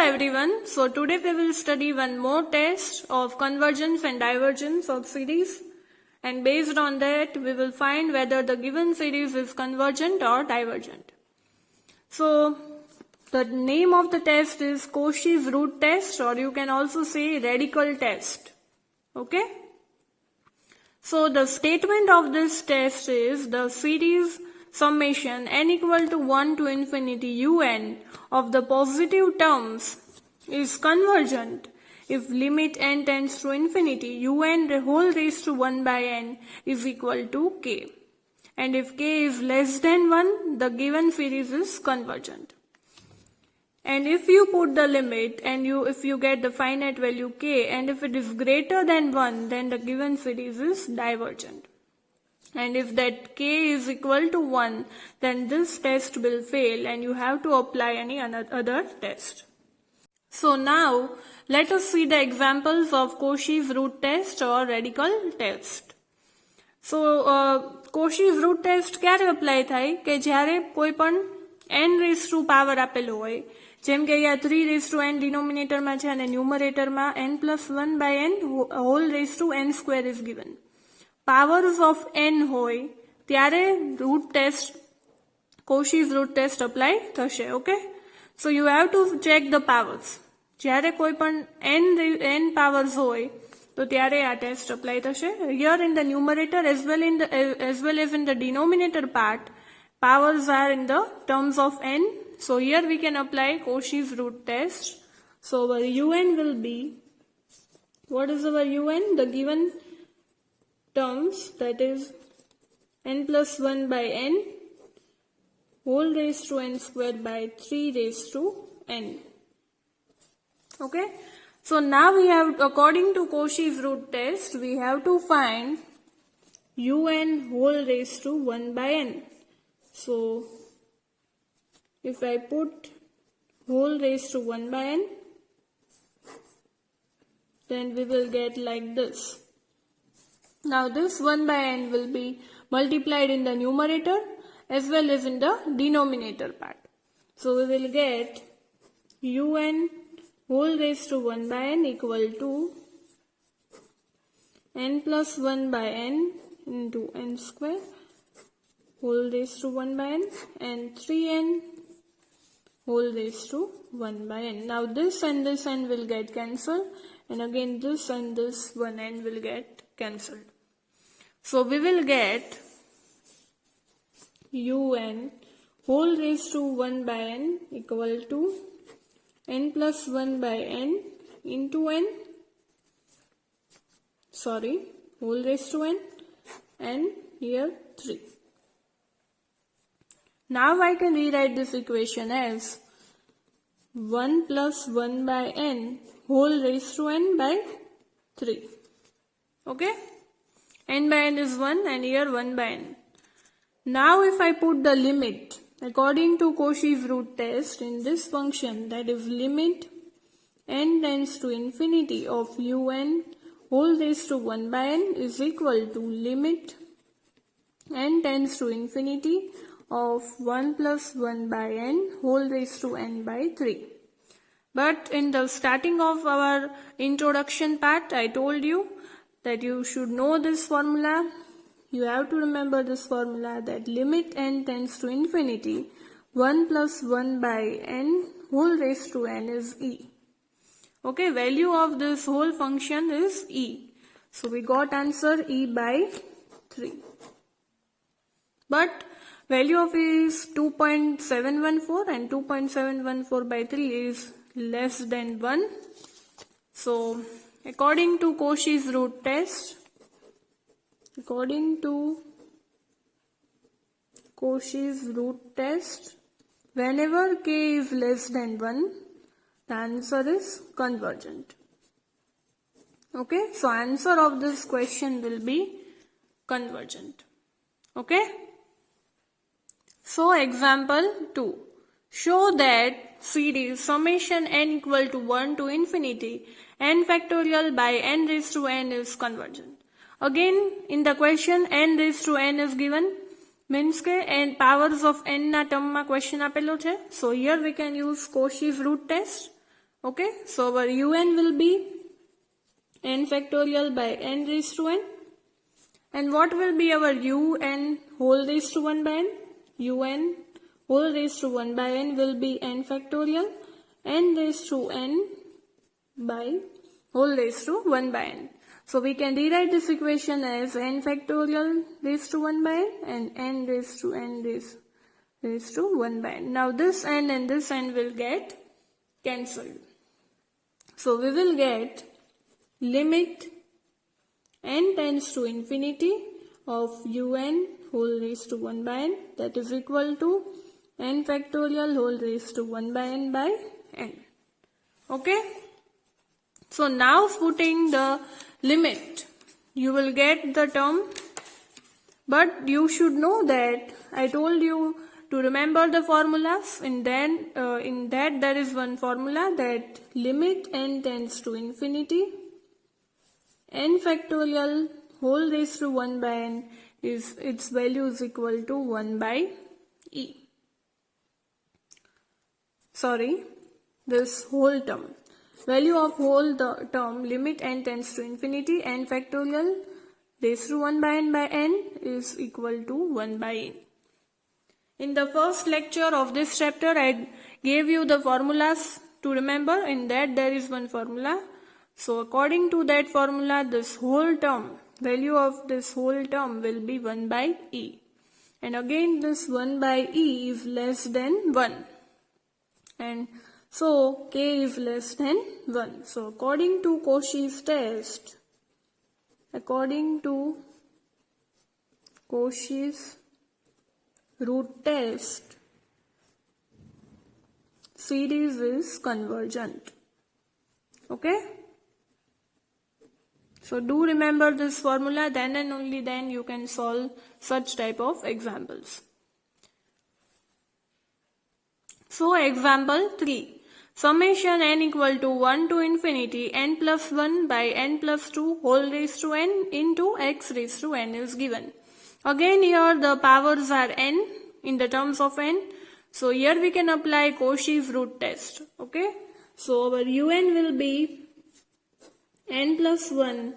everyone. So today we will study one more test of convergence and divergence of series, and based on that we will find whether the given series is convergent or divergent. So the name of the test is Cauchy's root test, or you can also say radical test. Okay? So the statement of this test is the series summation n equal to 1 to infinity un of the positive terms is convergent if limit n tends to infinity un whole raised to 1 by n is equal to k, and if k is less than 1 the given series is convergent. And if you put the limit and if you get the finite value k, and if it is greater than 1, then the given series is divergent. And if that k is equal to 1, then this test will fail and you have to apply any other test. So now let us see the examples of Cauchy's root test or radical test. So Cauchy's root test ક્યારે apply થાય કે જ્યારે કોઈ પણ n raised to power આપેલો હોય, જેમ કે અહીંયા 3 raised to n ડિનોમિનેટરમાં છે અને ન્યુમરેટરમાં n plus 1 by n whole raised to n square is given. Powers of n હોય ત્યારે root test, Cauchy's root test apply થશે. Okay? So you have to check the powers. જ્યારે કોઈ પણ n powers હોય તો ત્યારે આ test apply થશે. Here in the numerator as well as in the denominator part, powers are in the terms of n. So here we can apply Cauchy's root test. So our un will be, what is our un? The given terms, that is n plus 1 by n whole raised to n squared by 3 raised to n. Okay? So now we have, according to Cauchy's root test, we have to find un whole raised to 1 by n. So if I put whole raised to 1 by n, then we will get like this. Now this 1 by n will be multiplied in the numerator as well as in the denominator part. So we will get un whole raised to 1 by n equal to n plus 1 by n into n square whole raised to 1 by n and 3n whole raised to 1 by n. Now this and this n will get cancelled, and again this and this 1n will get cancelled. So we will get un whole raised to 1 by n equal to n plus 1 by n into n, whole raised to n, and here 3. Now I can rewrite this equation as 1 plus 1 by n whole raised to n by 3. Okay? N by n is 1 and here 1 by n. Now if I put the limit according to Cauchy's root test in this function, that is limit n tends to infinity of un whole raised to 1 by n is equal to limit n tends to infinity of 1 plus 1 by n whole raised to n by 3. But in the starting of our introduction part, I told you that you should know this formula. You have to remember this formula, that limit n tends to infinity 1 plus 1 by n whole raised to n is e. Okay, value of this whole function is e. So we got answer e by 3. But value of e is 2.714 and 2.714 by 3 is less than 1. So according to Cauchy's root test, whenever k is less than 1, the answer is convergent. Okay, so answer of this question will be convergent. Okay? So example 2. Show that series summation n equal to 1 to infinity n factorial by n raised to n is convergent. Again in the question n raised to n is given, means કે n powers of n ના ટર્મમાં question આપેલો છે. So here we can use Cauchy's root test. Okay, so our un will be n factorial by n raised to n. And what will be our un whole raised to 1 by n? Un whole raised to 1 by n will be n factorial n raised to n by whole raised to 1 by n. So we can rewrite this equation as n factorial raised to 1 by n and n raised to 1 by n. Now this n and this n will get cancelled. So we will get limit n tends to infinity of un whole raised to 1 by n, that is equal to n factorial whole raised to 1 by n. Okay? So now putting the limit, you will get the term, but you should know that I told you to remember the formulas. In that there is one formula, that limit n tends to infinity, n factorial whole raised to 1 by n is its value is equal to 1 by e. Sorry, this whole term. Value of whole term limit n tends to infinity n factorial raised to 1 by n is equal to 1 by n. In the first lecture of this chapter, I gave you the formulas to remember. In that there is one formula. So according to that formula, this whole term, value of this whole term will be 1 by e. And again this 1 by e is less than 1. And so k is less than 1. So according to Cauchy's test, root test, series is convergent. Okay? So do remember this formula, then and only then you can solve such type of examples. So example 3. Summation n equal to 1 to infinity n plus 1 by n plus 2 whole raised to n into x raised to n is given. Again here the powers are n in the terms of n. So here we can apply Cauchy's root test. Okay. So our un will be n plus 1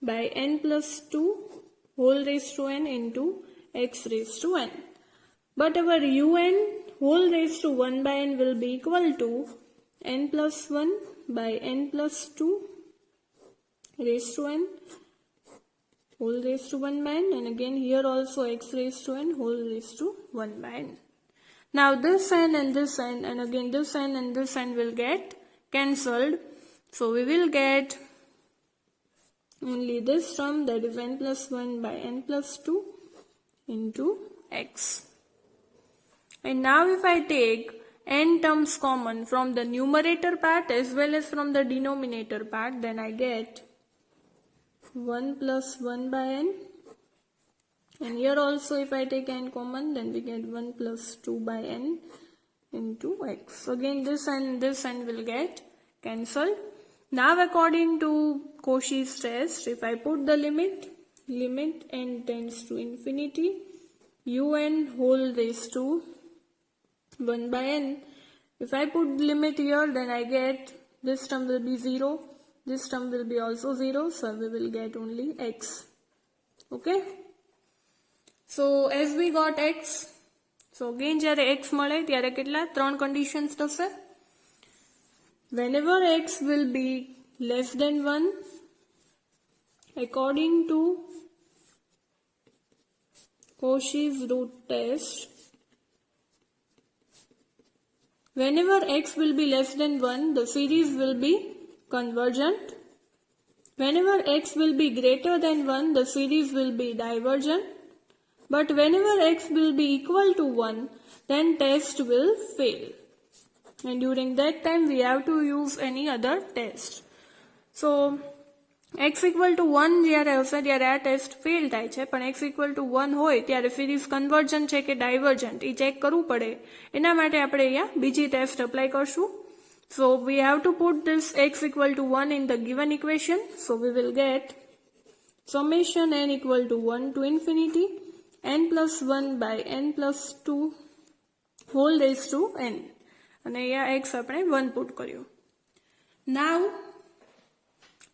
by n plus 2 whole raised to n into x raised to n. But our un whole raised to 1 by n will be equal to n plus 1 by n plus 2 raised to n whole raised to 1 by n, and again here also x raised to n whole raised to 1 by n. Now this n and this n and again this n and this n will get cancelled. So we will get only this term, that is n plus 1 by n plus 2 into x. And now if I take n terms common from the numerator part as well as from the denominator part, then I get 1 plus 1 by n. And here also if I take n common, then we get 1 plus 2 by n into x. Again this n will get cancelled. Now according to Cauchy's test, if I put the limit n tends to infinity, un whole raised to 1 by n. If I put limit here, then I get this term will be 0, this term will be also 0, so we will get only x. Okay. So as we got x, so again જ્યારે x મળે ત્યારે કેટલા 3 conditions થશે. Whenever x will be less than 1, according to Cauchy's root test, whenever x will be less than 1, the series will be convergent. Whenever x will be greater than 1, the series will be divergent. But whenever x will be equal to 1, then test will fail. And during that time we have to use any other test. So x equal to 1 જ્યારે હશે ત્યારે આ test fail થાય છે, પણ x equal to 1 હોય ત્યારે series convergent છે કે ડાયવર્જન્ટ એ ચેક કરવું પડે. એના માટે આપણે અહીંયા બીજી ટેસ્ટ અપ્લાય કરશું. So we have to put this x equal to 1 in the given equation. So we will get summation n equal to 1 to infinity n plus 1 by n plus 2 whole raised to n. અને અહીંયા x આપણે 1 put કર્યું. Now,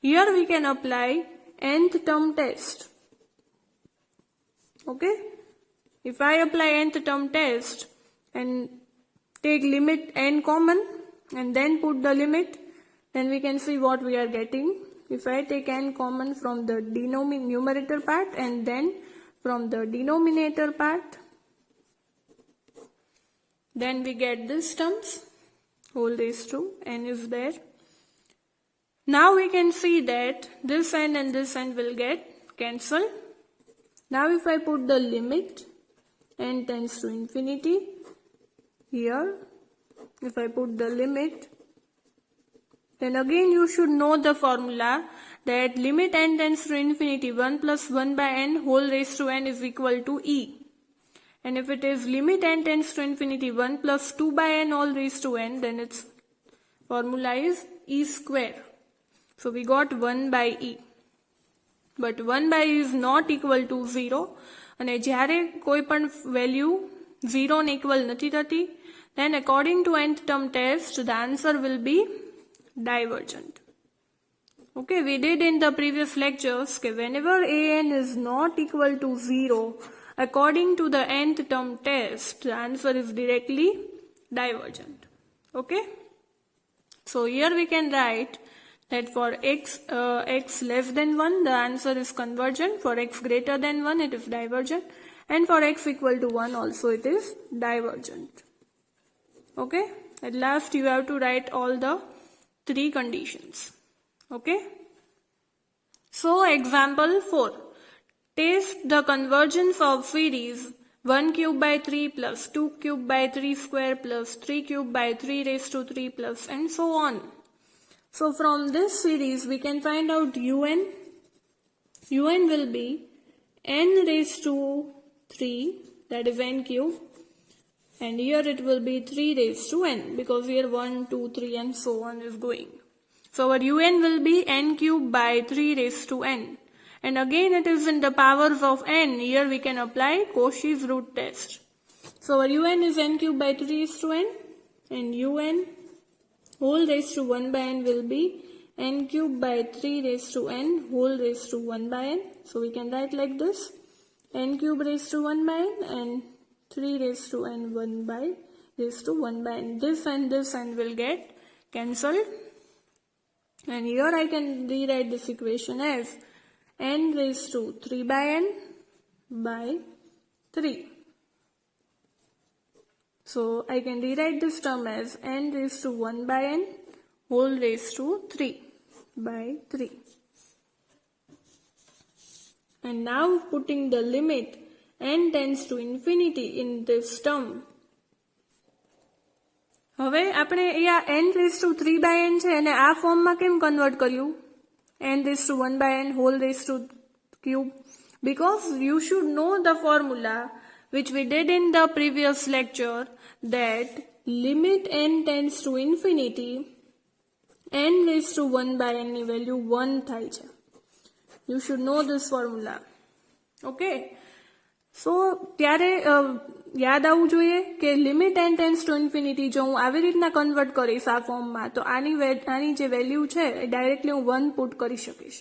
here we can apply nth term test. Okay? If I apply nth term test and take limit n common and then put the limit, then we can see what we are getting. If I take n common from the numerator part and then from the denominator part, then we get this terms, whole raised to n is there. Now we can see that this n and this n will get cancelled. Now if I put the limit n tends to infinity here, if I put the limit, then again you should know the formula that limit n tends to infinity 1 plus 1 by n whole raised to n is equal to e. And if it is limit n tends to infinity 1 plus 2 by n all raised to n, then its formula is e square. So we got 1 by e. But 1 by e is not equal to 0. અને જ્યારે કોઈ પણ value 0 ને equal નથી થતી, then according to nth term test, the answer will be divergent. Okay, we did in the previous lectures that whenever an is not equal to 0, according to the nth term test, the answer is directly divergent. Okay, so here we can write that for x less than 1, the answer is convergent. For x greater than 1, it is divergent. And for x equal to 1 also it is divergent. Okay, at last you have to write all the 3 conditions. Okay, so example 4. Test the convergence of series 1 cube by 3 plus 2 cube by 3 square plus 3 cube by 3 raised to 3 plus and so on. So from this series we can find out un. Un will be n raised to 3, that is n cube, and here it will be 3 raised to n because here 1, 2, 3 and so on is going. So our un will be n cube by 3 raised to n. And again it is in the powers of n. Here we can apply Cauchy's root test. So our un is n cube by 3 raised to n, and un whole raised to 1 by n will be n cube by 3 raised to n whole raised to 1 by n. So we can write like this, n cube raised to 1 by n and 3 raised to n 1 by raised to 1 by n. This and will get cancelled. And here I can rewrite this equation as n raised to 3 by n by 3. So I can rewrite this term as n raised to 1 by n whole raised to 3 by 3. And now putting the limit n tends to infinity in this term. હવે આપણે અહીંયા n raised to 3 by n છે અને આ ફોર્મમાં કેમ convert કર્યું? n raised to 1 by n whole raised to cube. Because you should know the formula which we did in the previous lecture, that limit n tends to infinity, n raised to 1 by n ની value 1 થાય છે. You should know this formula. Okay. So ત્યારે યાદ આવવું જોઈએ કે limit n tense two infinity જો હું આવી રીતના કન્વર્ટ કરીશ આ ફોર્મમાં, તો આની જે વેલ્યુ છે એ ડાયરેક્ટલી હું 1 પુટ કરી શકીશ.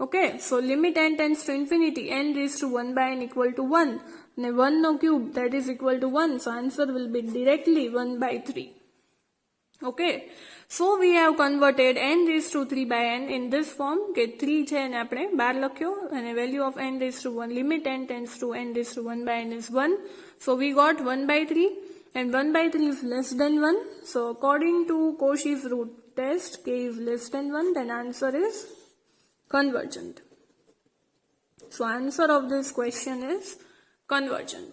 Okay, so limit n tends to infinity, n raised to 1 by n equal to 1. And 1 no cube, that is equal to 1. So answer will be directly 1 by 3. Okay, so we have converted n raised to 3 by n in this form કે 3 છે અને આપણે 12 લખ્યો અને value of n raised to 1, limit n tends to n raised to 1 by n is 1. So we got 1 by 3 and 1 by 3 is less than 1. So according to Cauchy's root test, k is less than 1, then answer is convergent. So answer of this question is convergent.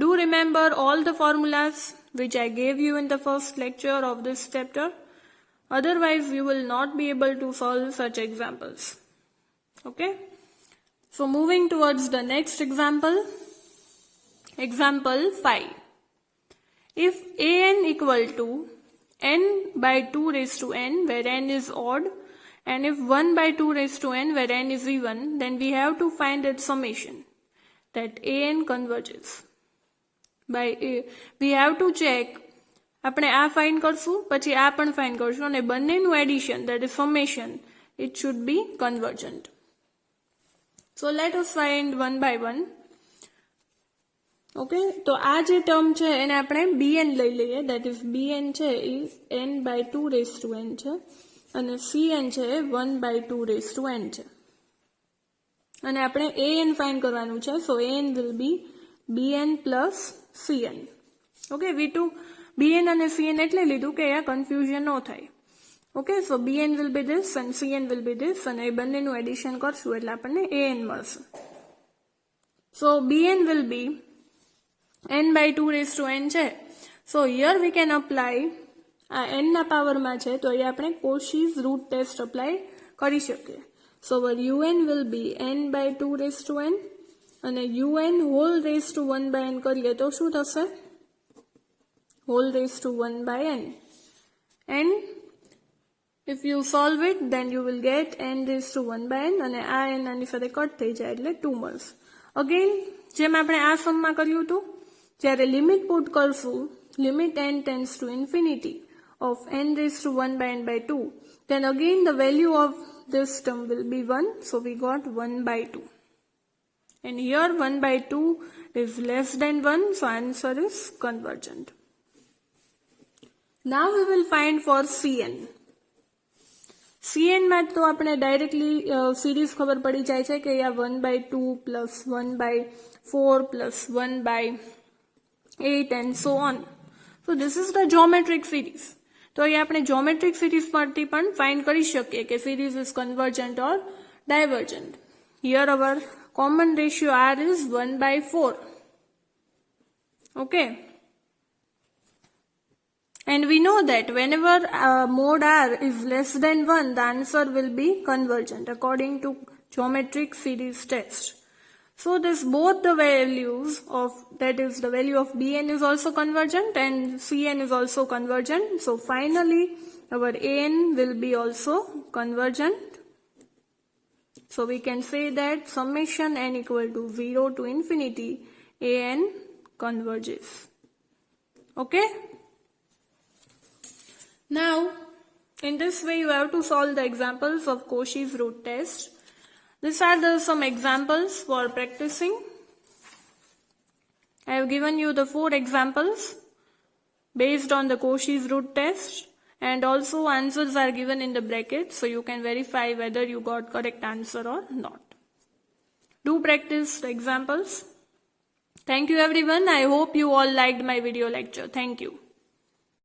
Do remember all the formulas which I gave you in the first lecture of this chapter. Otherwise you will not be able to solve such examples. Okay. So moving towards the next example. Example 5. If an equal to n by 2 raised to n where n is odd, and if 1 by 2 raised to n where n is even, then we have to find its summation, that an converges. We have to check આપણે આ find કરશું, પછી આ પણ find કરશું, અને બંનેનું addition, that is summation, it should be convergent. So let us find one by one. Okay, તો આ જે ટર્મ છે એને આપણે bn લઈ લઈએ, દેટ ઇઝ bn છે એ n/2n છે, અને cn છે 1/2n છે, અને આપણે an ફાઇન્ડ કરવાનું છે. સો an will be bn plus cn. Okay, V2 bn અને cn એટલે લીધું કે આ કન્ફ્યુઝન ન થાય. Okay, so bn will be this અને cn વિલ બી ધીસ, અને એ બંનેનું એડિશન કરશું એટલે આપણને an મળશે. સો bn વિલ બી n/2n છે. સો હિયર વી કેન અપ્લાય, આ n ના પાવરમાં છે તો અહીંયા આપણે Cauchy's રૂટ ટેસ્ટ અપ્લાય કરી શકીએ. સો un વિલ બી n/2n, અને un hall raise to 1/n કરીએ તો શું થશે? Whole raise to 1/n. And if you solve it, then you will get n raised to 1/n, અને આ n આની સાથે કટ થઈ જાય એટલે 2 મળશે. અગેન જેમ આપણે આ સમમાં કર્યું હતું, જ્યારે લિમિટ પુટ કરશું, limit n tends to infinity of n raised to 1/n/2, then again the value of this term will be 1, so we got 1/2. And here 1/2 is less than 1, so answer is convergent. Now we will find for cn. cn માં તો આપણે directly series ખબર પડી જાય છે કે આ 1/2 plus 1/4 plus 1/8 and so on. So this is the geometric series. તો અહીંયા આપણે geometric series પરથી પણ ફાઇન્ડ કરી શકીએ કે series is convergent or divergent. Here our common ratio r is 1/4. Okay. And we know that whenever mod r is less than 1, the answer will be convergent according to geometric series test. So this both the values of, that is the value of bn is also convergent and cn is also convergent. So finally our an will be also convergent. So we can say that summation n equal to 0 to infinity an converges. Okay. Now, in this way you have to solve the examples of Cauchy's root test. These are some examples for practicing. I have given you the 4 examples based on the Cauchy's root test, and also answers are given in the bracket, so you can verify whether you got correct answer or not. Do practice the examples. Thank you everyone. I hope you all liked my video lecture. Thank you.